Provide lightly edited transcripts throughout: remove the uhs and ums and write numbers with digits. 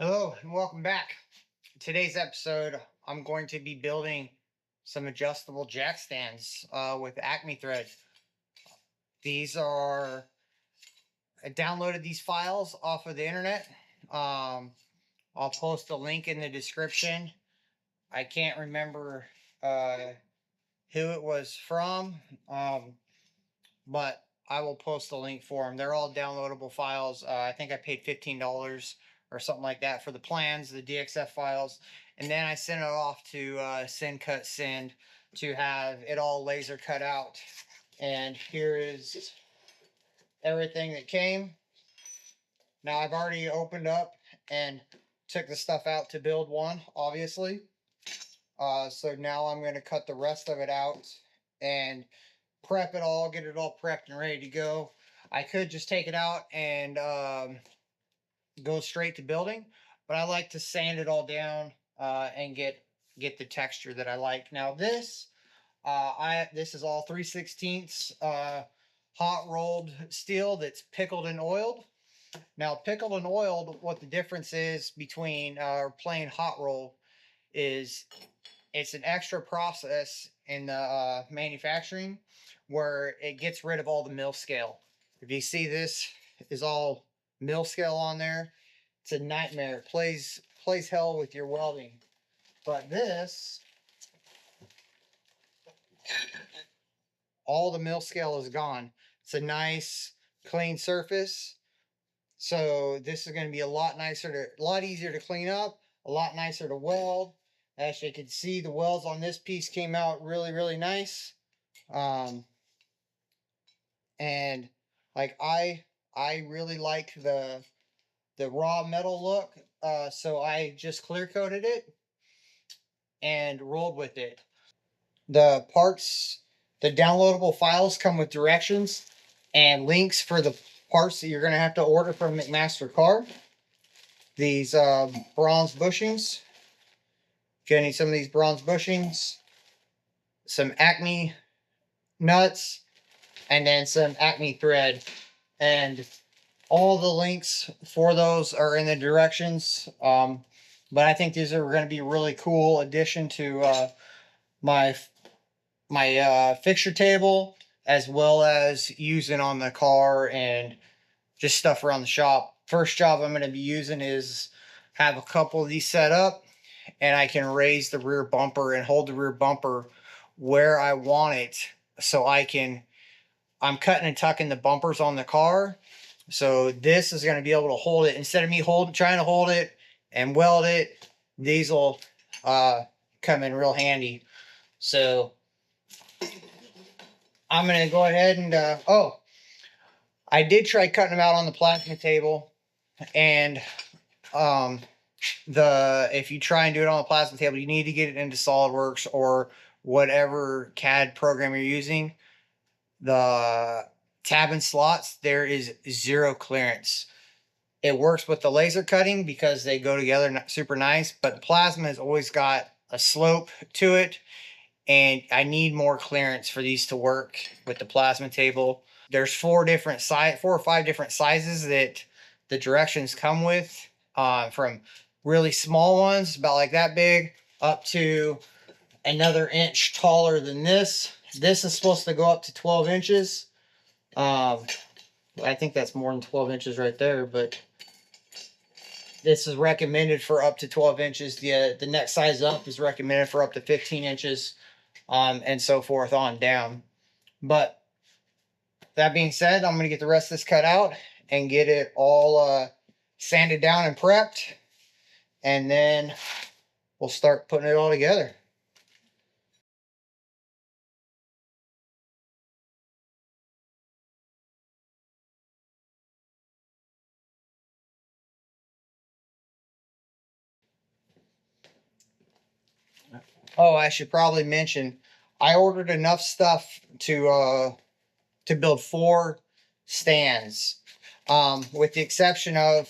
Hello and welcome back. In today's episode, I'm going to be building some adjustable jack stands with Acme thread. I downloaded these files off of the internet. I'll post a link in the description. I can't remember who it was from, but I will post a link for them. They're all downloadable files. I think I paid $15 or something like that for the plans, the DXF files, and then I sent it off to Send Cut Send to have it all laser cut out. And here is everything that came. Now I've already opened up and took the stuff out to build one, obviously. So now I'm going to cut the rest of it out and prep it all, get it all prepped and ready to go. I could just take it out and go straight to building, but I like to sand it all down and get the texture that I like. Now this is all 3/16 hot rolled steel that's pickled and oiled. Now pickled and oiled, what the difference is between plain hot roll is it's an extra process in the manufacturing where it gets rid of all the mill scale. If you see, this is all mill scale on there. It's a nightmare. It plays hell with your welding. But this, all the mill scale is gone. It's a nice clean surface. So this is going to be a lot easier to clean up, a lot nicer to weld. As you can see, the welds on this piece came out really nice. And like I really like the raw metal look. So I just clear coated it and rolled with it. The parts, the downloadable files come with directions and links for the parts that you're going to have to order from McMaster Car. These bronze bushings. Getting some of these bronze bushings, some Acme nuts, and then some Acme thread. And all the links for those are in the directions. But I think these are going to be a really cool addition to my fixture table, as well as using on the car and just stuff around the shop. First job I'm going to be using is have a couple of these set up, and I can raise the rear bumper and hold the rear bumper where I want it. So I'm cutting and tucking the bumpers on the car. So this is going to be able to hold it. Instead of me trying to hold it and weld it, these will come in real handy. So I'm going to go ahead and, I did try cutting them out on the plasma table, and if you try and do it on the plasma table, you need to get it into SolidWorks or whatever CAD program you're using. The tab and slots, there is zero clearance. It works with the laser cutting because they go together super nice, but the plasma has always got a slope to it, and I need more clearance for these to work with the plasma table. There's 4 or 5 different sizes that the directions come with, from really small ones, about like that big, up to another inch taller than this. This is supposed to go up to 12 inches. I think that's more than 12 inches right there, but this is recommended for up to 12 inches. The next size up is recommended for up to 15 inches, and so forth on down. But that being said, I'm going to get the rest of this cut out and get it all sanded down and prepped, and then we'll start putting it all together. Oh, I should probably mention, I ordered enough stuff to build 4 stands, with the exception of,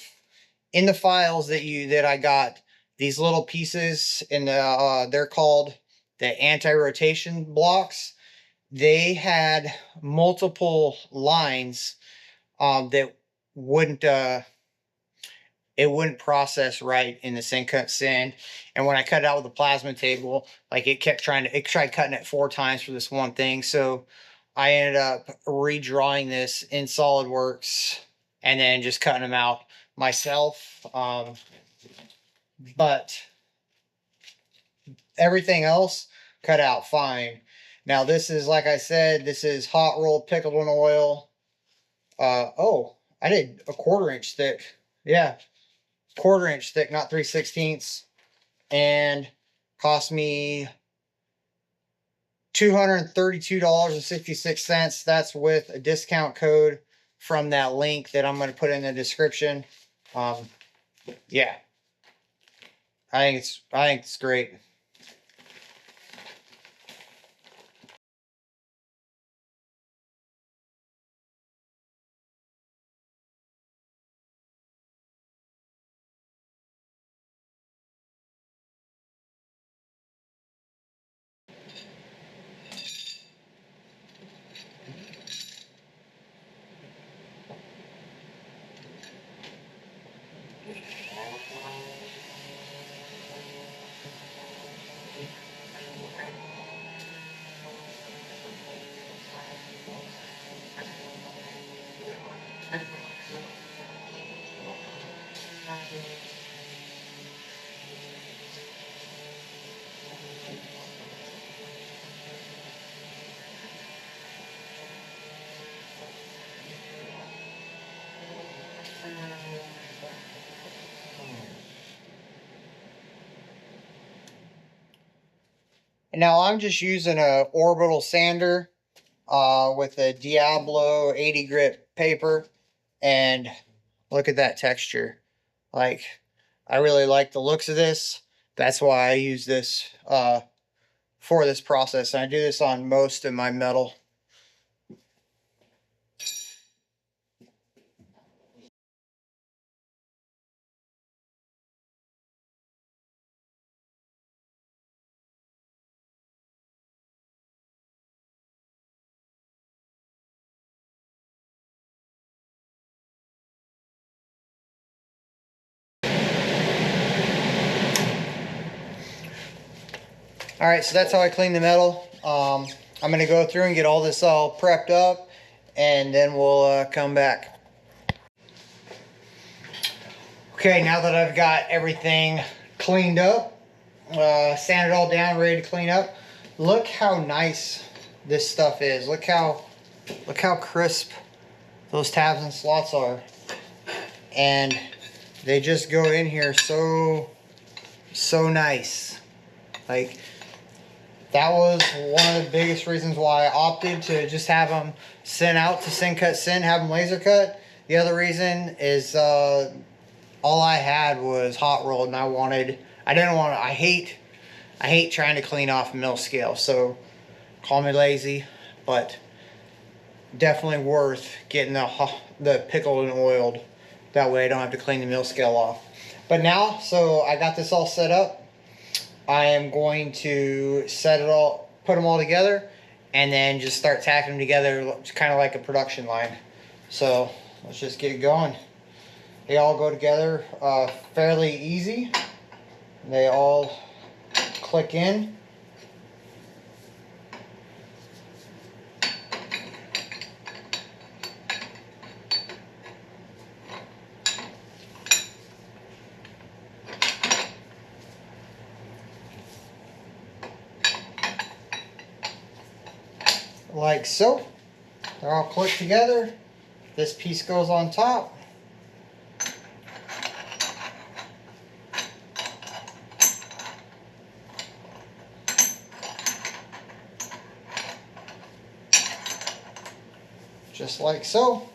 in the files that I got, these little pieces in the they're called the anti-rotation blocks. They had multiple lines that wouldn't it wouldn't process right in the sand cut sand. And when I cut it out with the plasma table, like it tried cutting it 4 times for this one thing. So I ended up redrawing this in SolidWorks and then just cutting them out myself. But everything else cut out fine. Now this is, like I said, this is hot rolled pickled in oil. Oh, I did a 1/4 inch thick. Yeah, 1/4 inch thick, not 3/16, and cost me $232.66. That's with a discount code from that link that I'm going to put in the description. Yeah, I think it's great. And now I'm just using a orbital sander with a Diablo 80 grit paper, and look at that texture. Like, I really like the looks of this. That's why I use this for this process. And I do this on most of my metal. All right, so that's how I clean the metal. I'm going to go through and get all this all prepped up, and then we'll come back. Okay, now that I've got everything cleaned up, sanded all down, ready to clean up, look how nice this stuff is. Look how crisp those tabs and slots are. And they just go in here so nice. Like, that was one of the biggest reasons why I opted to just have them sent out to Send Cut Send, have them laser cut. The other reason is all I had was hot rolled, and I hate trying to clean off mill scale. So call me lazy, but definitely worth getting the pickled and oiled. That way I don't have to clean the mill scale off. But now, so I got this all set up. I am going to put them all together, and then just start tacking them together, kind of like a production line. So let's just get it going. They all go together fairly easy. They all click in. Like so. They're all clicked together. This piece goes on top. Just like so.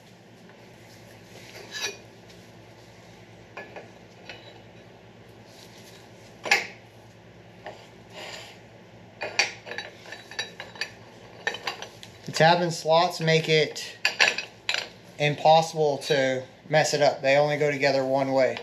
The tab and slots make it impossible to mess it up. They only go together one way.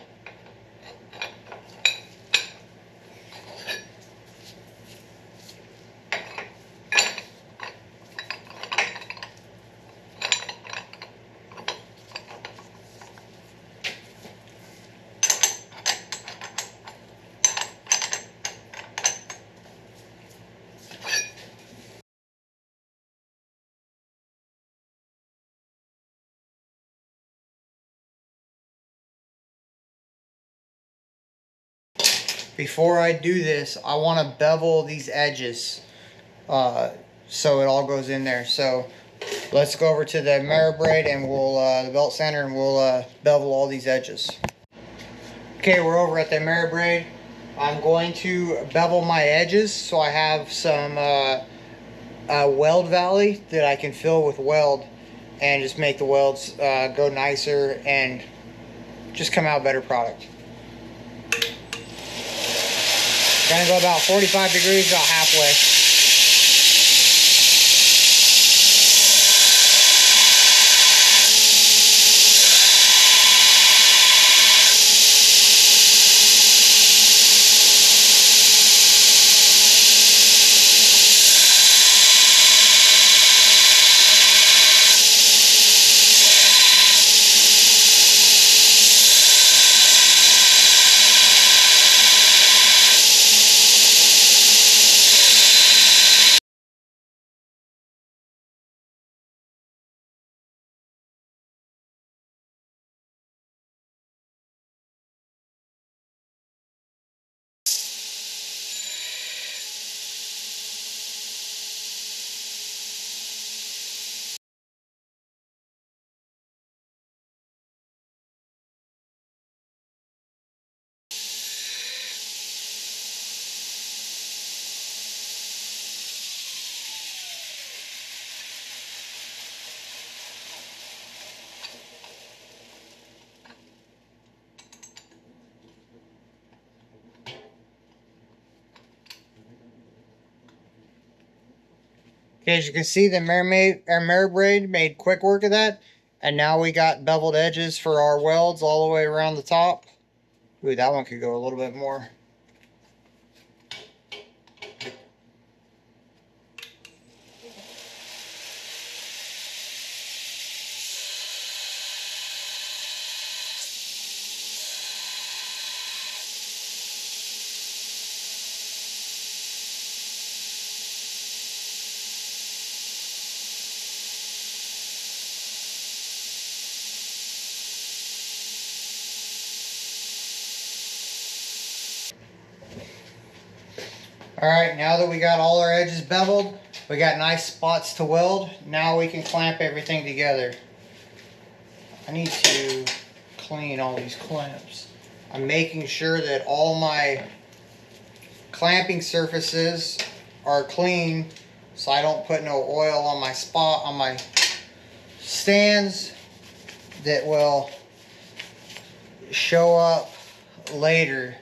before I do this, I want to bevel these edges so it all goes in there. So let's go over to the mirror braid and we'll the belt sander, and we'll bevel all these edges. Okay, we're over at the mirror braid. I'm going to bevel my edges so I have some weld valley that I can fill with weld and just make the welds go nicer and just come out better product. Gonna go about 45 degrees, about halfway. Okay, as you can see, the mirror braid made quick work of that. And now we got beveled edges for our welds all the way around the top. Ooh, that one could go a little bit more. Alright, now that we got all our edges beveled, we got nice spots to weld. Now we can clamp everything together. I need to clean all these clamps. I'm making sure that all my clamping surfaces are clean so I don't put no oil on my stands that will show up later.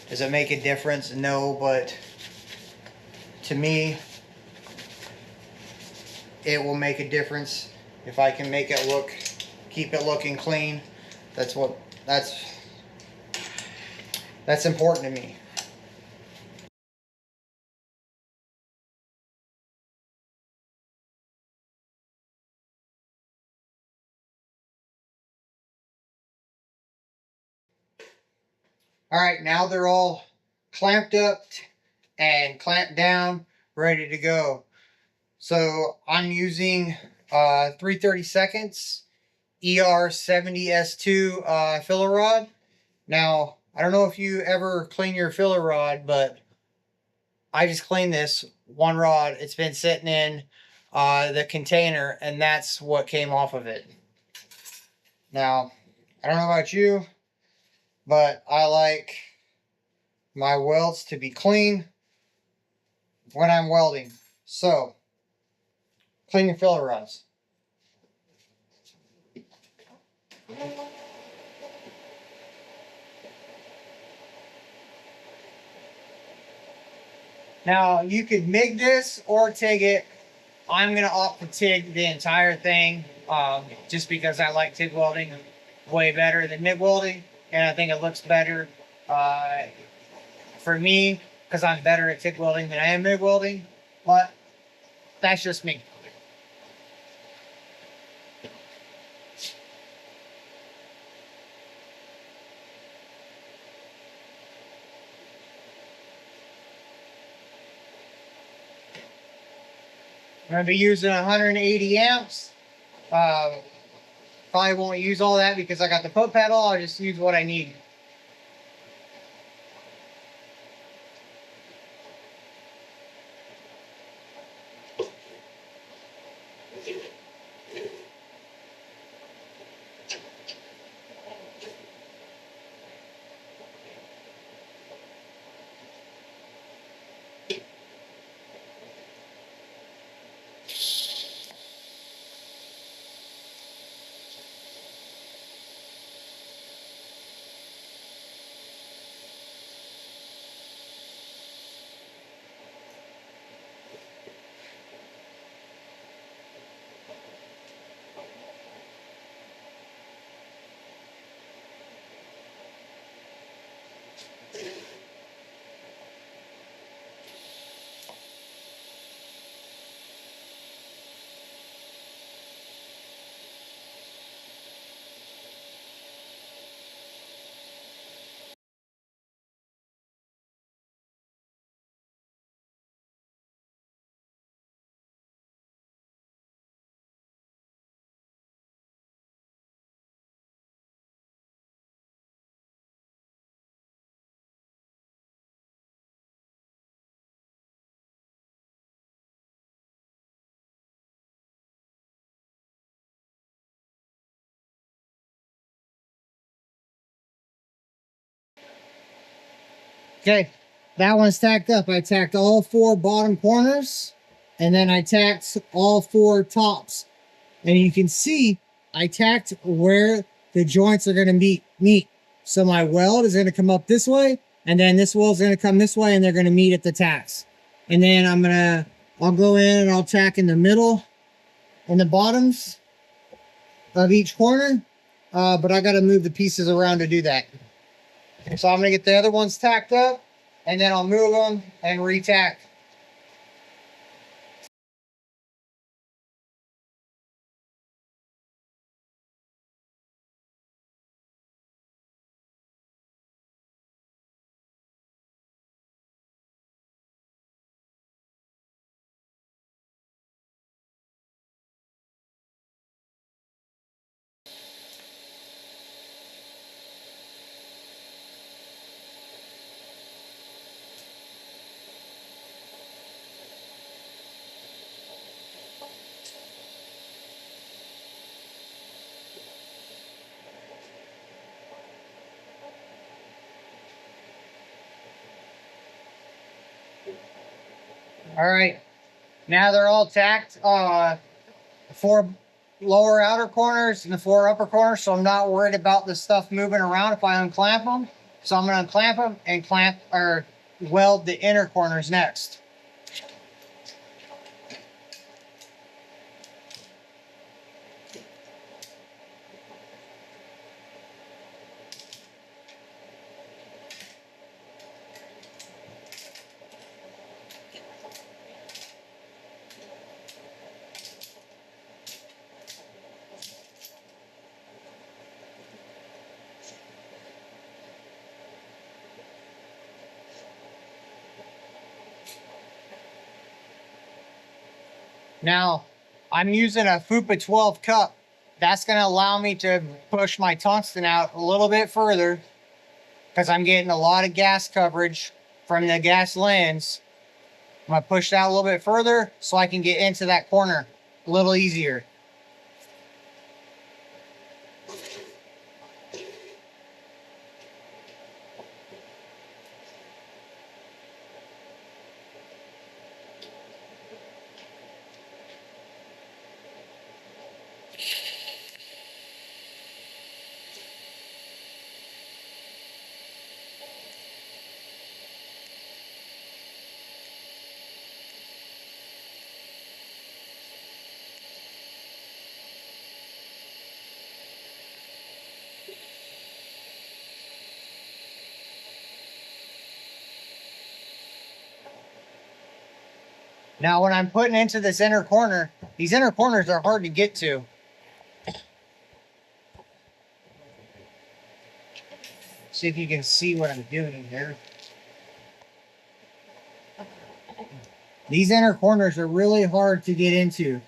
Does it make a difference? No, but to me, it will make a difference if I can make it keep it looking clean. That's important to me. All right, now they're all clamped up and clamped down, ready to go. So I'm using 3/32 ER70S2 filler rod. Now, I don't know if you ever clean your filler rod, but I just cleaned this one rod. It's been sitting in the container, and that's what came off of it. Now, I don't know about you, but I like my welds to be clean when I'm welding. So, clean your filler rods. Now, you could MIG this or TIG it. I'm going to opt to TIG the entire thing just because I like TIG welding way better than MIG welding. And I think it looks better for me because I'm better at TIG welding than I am MIG welding. But that's just me. I'm going to be using 180 amps. Probably won't use all that because I got the foot pedal. I'll just use what I need. Okay, that one's tacked up. I tacked all 4 bottom corners, and then I tacked all 4 tops. And you can see I tacked where the joints are going to meet. So my weld is going to come up this way, and then this weld is going to come this way, and they're going to meet at the tacks. And then I'll go in and I'll tack in the middle and the bottoms of each corner. But I got to move the pieces around to do that. So I'm going to get the other ones tacked up, and then I'll move them and re-tack. All right, now they're all tacked. 4 lower outer corners and the 4 upper corners, so I'm not worried about the stuff moving around if I unclamp them. So I'm going to unclamp them and clamp or weld the inner corners next. Now, I'm using a FUPA 12 cup. That's going to allow me to push my tungsten out a little bit further because I'm getting a lot of gas coverage from the gas lens. I'm going to push it out a little bit further so I can get into that corner a little easier. Now, when I'm putting into this inner corner, these inner corners are hard to get to. See if you can see what I'm doing here. These inner corners are really hard to get into.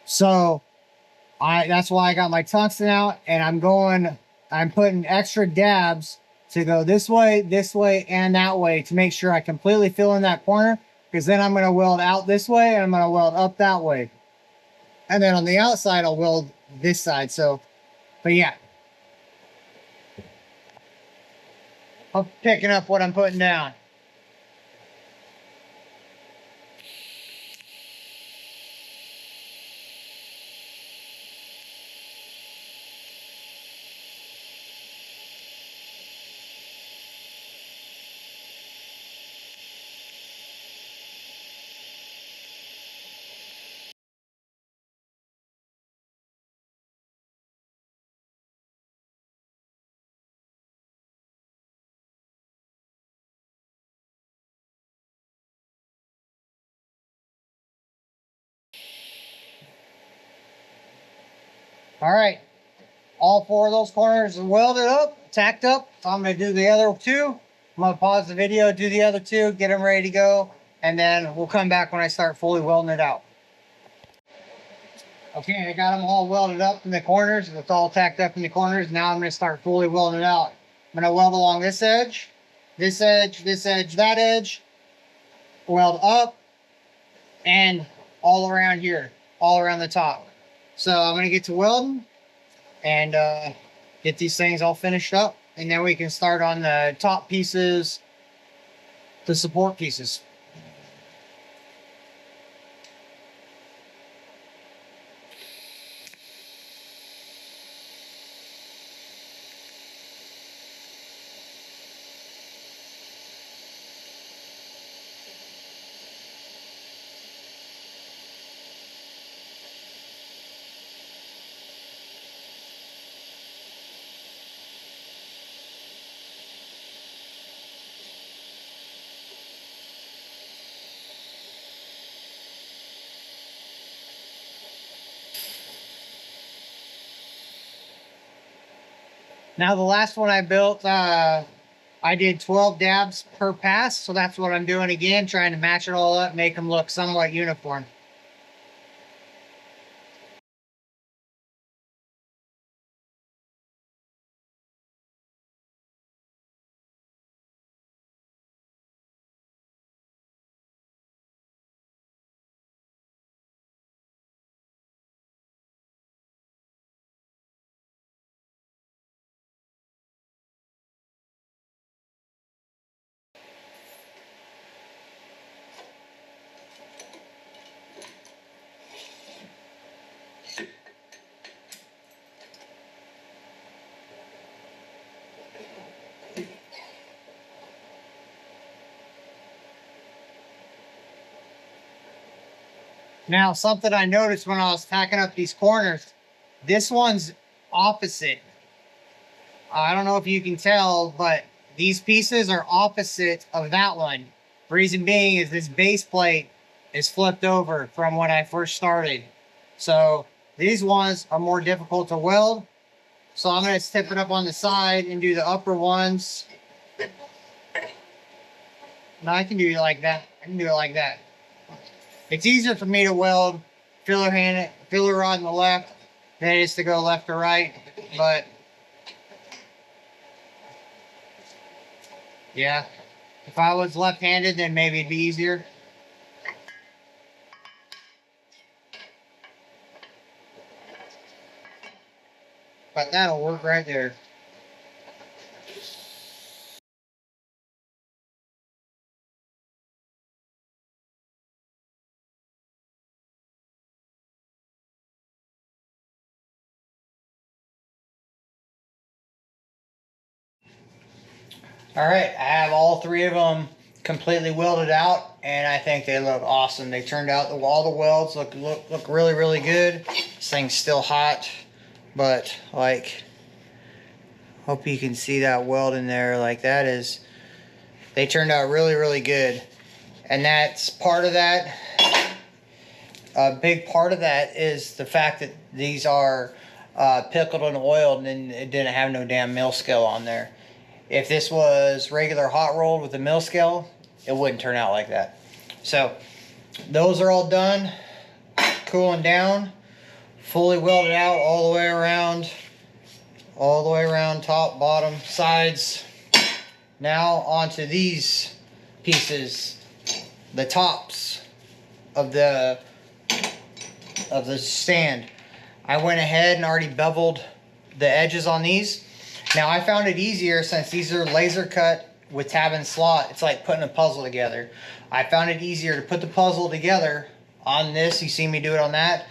So that's why I got my tungsten out, and I'm putting extra dabs to go this way, and that way to make sure I completely fill in that corner, because then I'm going to weld out this way and I'm going to weld up that way. And then on the outside, I'll weld this side. So, but yeah. I'm picking up what I'm putting down. All right. All 4 of those corners are welded up, tacked up. So I'm going to do the other 2. I'm going to pause the video, do the other 2, get them ready to go, and then we'll come back when I start fully welding it out. Okay, I got them all welded up in the corners. It's all tacked up in the corners. Now I'm going to start fully welding it out. I'm going to weld along this edge, this edge, this edge, that edge, weld up, and all around here, all around the top. So I'm going to get to welding and get these things all finished up, and then we can start on the top pieces the support pieces. Now the last one I built, I did 12 dabs per pass, so that's what I'm doing again, trying to match it all up, make them look somewhat uniform. Now, something I noticed when I was tacking up these corners, this one's opposite. I don't know if you can tell, but these pieces are opposite of that one. Reason being is this base plate is flipped over from when I first started. So these ones are more difficult to weld. So I'm going to tip it up on the side and do the upper ones. Now I can do it like that. I can do it like that. It's easier for me to weld filler rod on the left than it is to go left or right. But yeah, if I was left-handed, then maybe it'd be easier. But that'll work right there. All right, I have all three of them completely welded out, and I think they look awesome. They turned out, all the welds look really, really good. This thing's still hot, but like, hope you can see that weld in there. Like that is, they turned out really, really good. And that's part of that. A big part of that is the fact that these are pickled and oiled, and it didn't have no damn mill scale on there. If this was regular hot rolled with a mill scale, it wouldn't turn out like that. So those are all done, cooling down, fully welded out all the way around, top, bottom, sides. Now onto these pieces, the tops of the stand. I went ahead and already beveled the edges on these. Now I found it easier since these are laser cut with tab and slot. It's like putting a puzzle together. I found it easier to put the puzzle together on this. You see me do it on that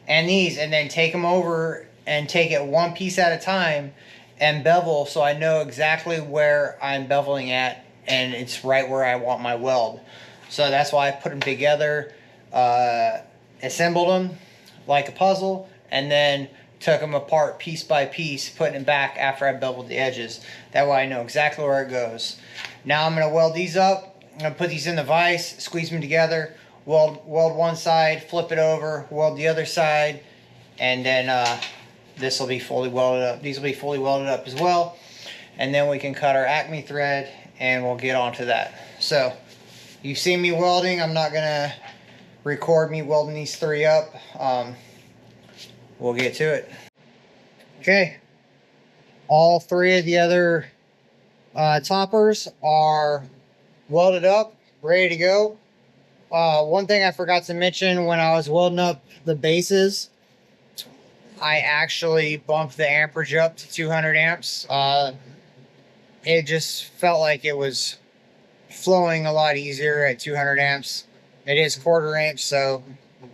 and these, and then take them over and take it one piece at a time and bevel, so I know exactly where I'm beveling at and it's right where I want my weld. So that's why I put them together, assembled them like a puzzle, and then took them apart piece by piece, putting it back after I beveled the edges. That way I know exactly where it goes. Now I'm going to weld these up. I'm going to put these in the vise, squeeze them together, weld one side, flip it over, weld the other side, and then this will be fully welded up. These will be fully welded up as well. And then we can cut our Acme thread and we'll get onto that. So you've seen me welding. I'm not going to record me welding these three up. We'll get to it. Okay, all three of the other toppers are welded up, ready to go. One thing I forgot to mention when I was welding up the bases, I actually bumped the amperage up to 200 amps. It just felt like it was flowing a lot easier at 200 amps. It is quarter inch, so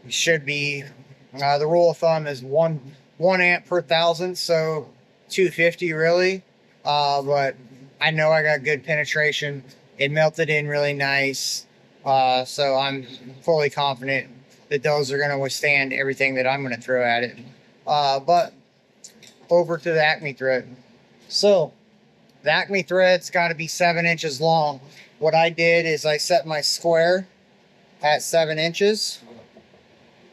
it should be. The rule of thumb is one amp per thousand, so 250 really. But I know I got good penetration. It melted in really nice, so I'm fully confident that those are going to withstand everything that I'm going to throw at it. But over to the Acme thread. So the Acme thread's got to be 7 inches long. What I did is I set my square at 7 inches,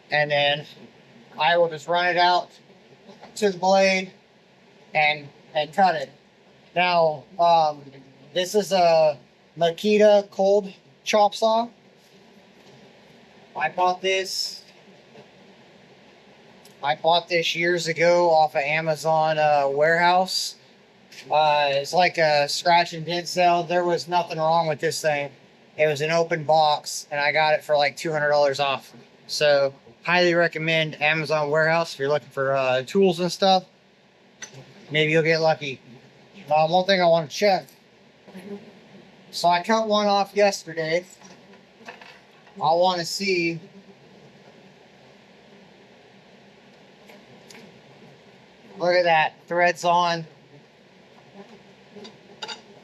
and then I will just run it out to the blade and cut it. Now, this is a Makita cold chop saw. I bought this years ago off of Amazon warehouse. It's like a scratch and dent sale. There was nothing wrong with this thing. It was an open box, and I got it for like $200 off. So, highly recommend Amazon warehouse if you're looking for tools and stuff. Maybe you'll get lucky. One thing I want to check. So I cut one off yesterday. I want to see. Look at that. Thread's on.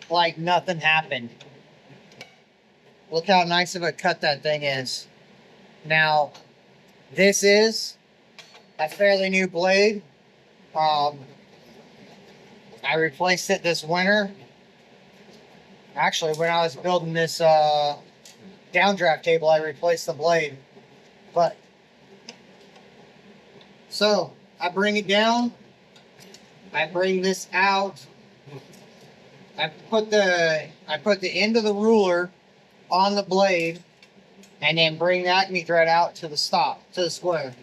Like nothing happened. Look how nice of a cut that thing is. Now, this is a fairly new blade. I replaced it this winter. Actually, when I was building this downdraft table, I replaced the blade. But so I bring it down. I bring this out. I put the end of the ruler on the blade, and then bring the Acme thread out to the square.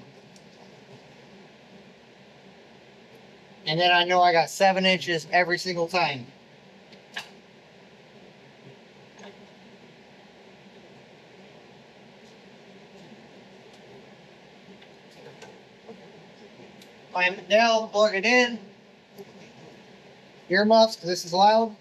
And then I know I got 7 inches every single time. Clamp it down, plug it in. Earmuffs, because this is loud.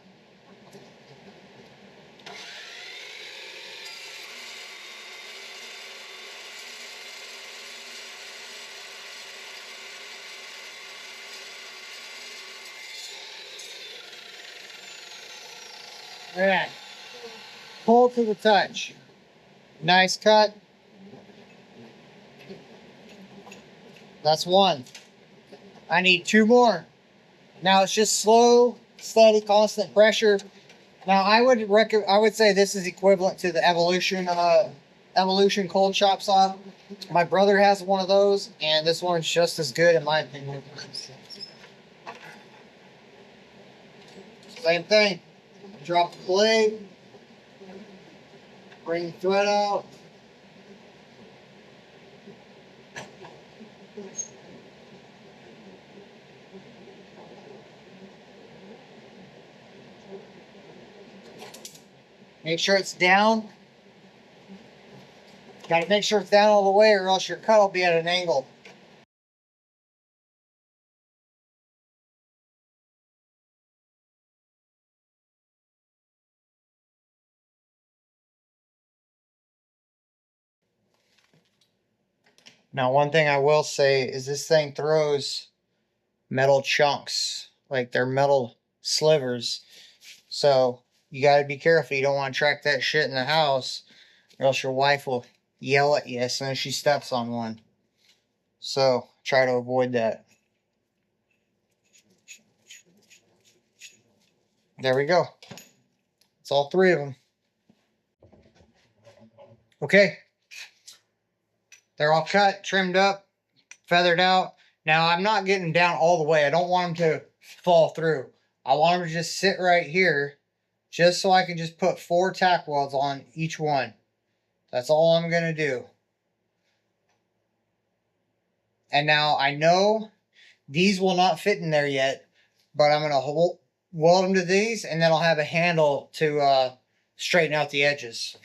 Look at that. Pull to the touch. Nice cut. That's one. I need 2 more. Now it's just slow, steady, constant pressure. Now I would say this is equivalent to the Evolution cold chop saw. My brother has one of those, and this one's just as good in my opinion. Same thing. Drop the blade. Bring the thread out. Make sure it's down. Got to make sure it's down all the way, or else your cut will be at an angle. Now, one thing I will say is this thing throws metal chunks, like they're metal slivers. So you got to be careful. You don't want to track that shit in the house, or else your wife will yell at you as soon as she steps on one. So try to avoid that. There we go. It's all 3 of them. Okay. They're all cut, trimmed up, feathered out. Now I'm not getting down all the way. I don't want them to fall through. I want them to just sit right here, just so I can just put 4 tack welds on each one. That's all I'm going to do. And now I know these will not fit in there yet, but I'm going to weld them to these, and then I'll have a handle to straighten out the edges.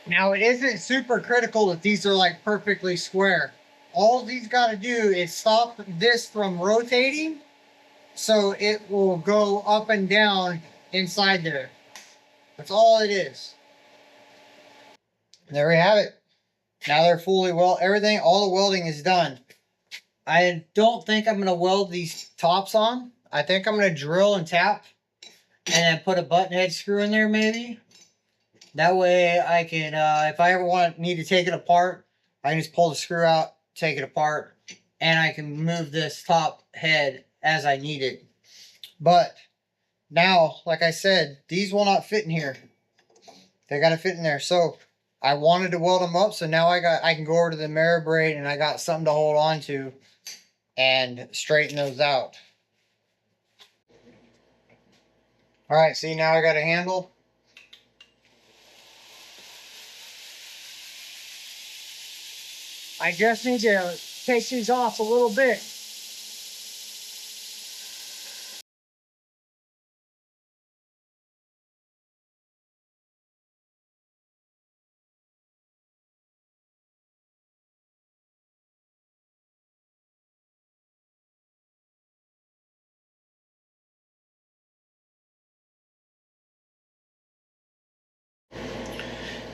Now it isn't super critical that these are like perfectly square. All these got to do is stop this from rotating so it will go up and down inside there. That's all it is. There we have it. Now they're fully everything, all the welding is done. I don't think I'm going to weld these tops on. I think I'm going to drill and tap and then put a button head screw in there maybe. That way I can, if I ever need to take it apart, I can just pull the screw out, take it apart, and I can move this top head as I need it. But now, like I said, these will not fit in here. They got to fit in there. So I wanted to weld them up, so now I can go over to the mirror braid and I got something to hold on to and straighten those out. All right, see, now I got a handle. I just need to take these off a little bit.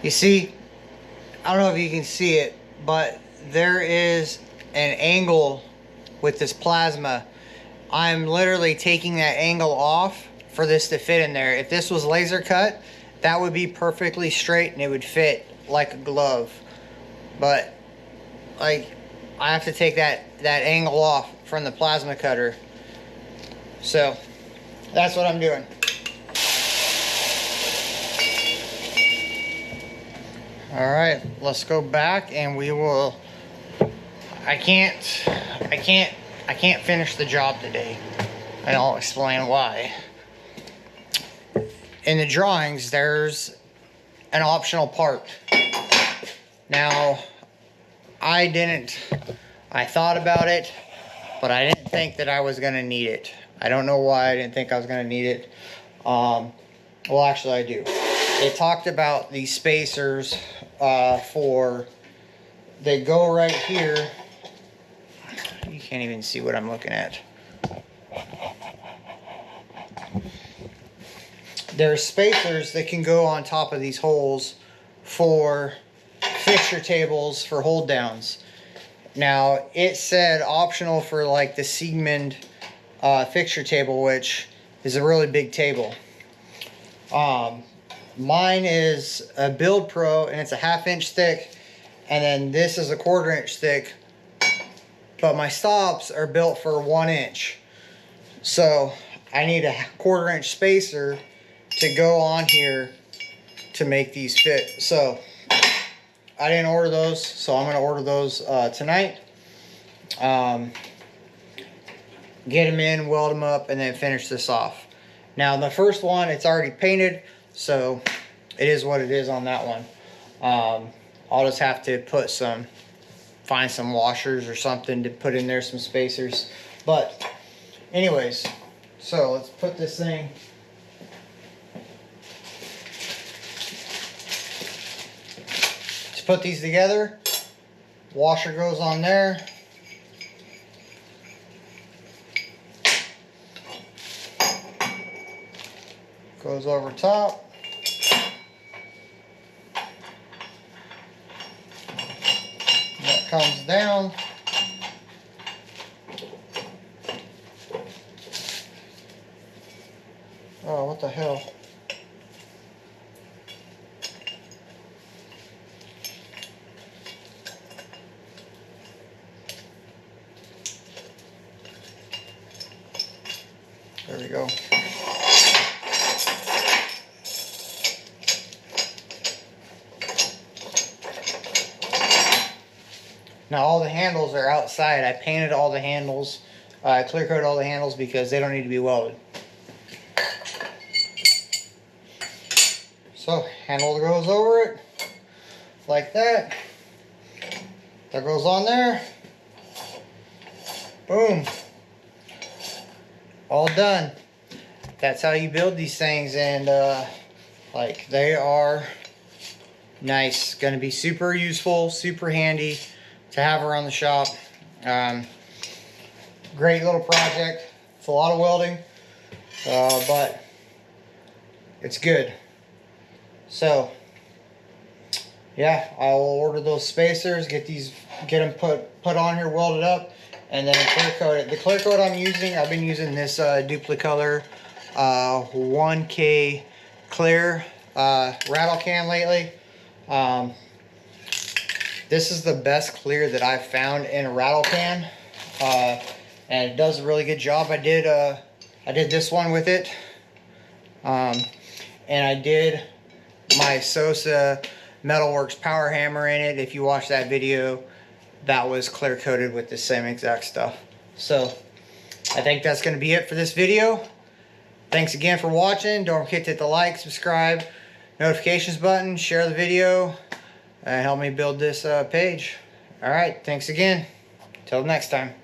You see, I don't know if you can see it, but there is an angle with this plasma. I'm literally taking that angle off for this to fit in there. If this was laser cut, that would be perfectly straight and it would fit like a glove. But like, I have to take that angle off from the plasma cutter. So that's what I'm doing. All right, let's go back and we will. I can't finish the job today, and I'll explain why. In the drawings, there's an optional part. Now, I thought about it, but I didn't think that I was gonna need it. I don't know why I didn't think I was gonna need it. Well, actually I do. It talked about these spacers they go right here. You can't even see what I'm looking at. There's spacers that can go on top of these holes for fixture tables for hold downs. Now it said optional for like the Siegmund fixture table, which is a really big table. Mine is a Build Pro and it's a 1/2 inch thick, and then this is a 1/4 inch thick, but my stops are built for 1 inch. So I need a 1/4 inch spacer to go on here to make these fit. So I didn't order those, so I'm gonna order those tonight. Get them in, weld them up, and then finish this off. Now the first one, it's already painted, so it is what it is on that one. I'll just have to find some washers or something to put in there, some spacers. But anyways, so let's put this thing. To put these together, washer goes on there. Goes over top. That comes down. Oh, what the hell? There we go. Now all the handles are outside. I painted all the handles. I clear coated all the handles because they don't need to be welded. So handle goes over it like that. That goes on there. Boom. All done. That's how you build these things, and like they are Nice. Going to be super useful, super handy to have around the shop. Great little project. It's a lot of welding, but it's good. So yeah, I'll order those spacers, get them put on here, welded up, and then clear coat it. The clear coat I'm using, I've been using this Duplicolor 1K clear rattle can lately. This is the best clear that I've found in a rattle can, and it does a really good job. I did this one with it, and I did my Sosa Metalworks power hammer in it. If you watch that video, that was clear coated with the same exact stuff. So I think that's going to be it for this video. Thanks again for watching. Don't forget to hit the like, subscribe, notifications button, share the video, and help me build this page. Alright, thanks again. Till next time.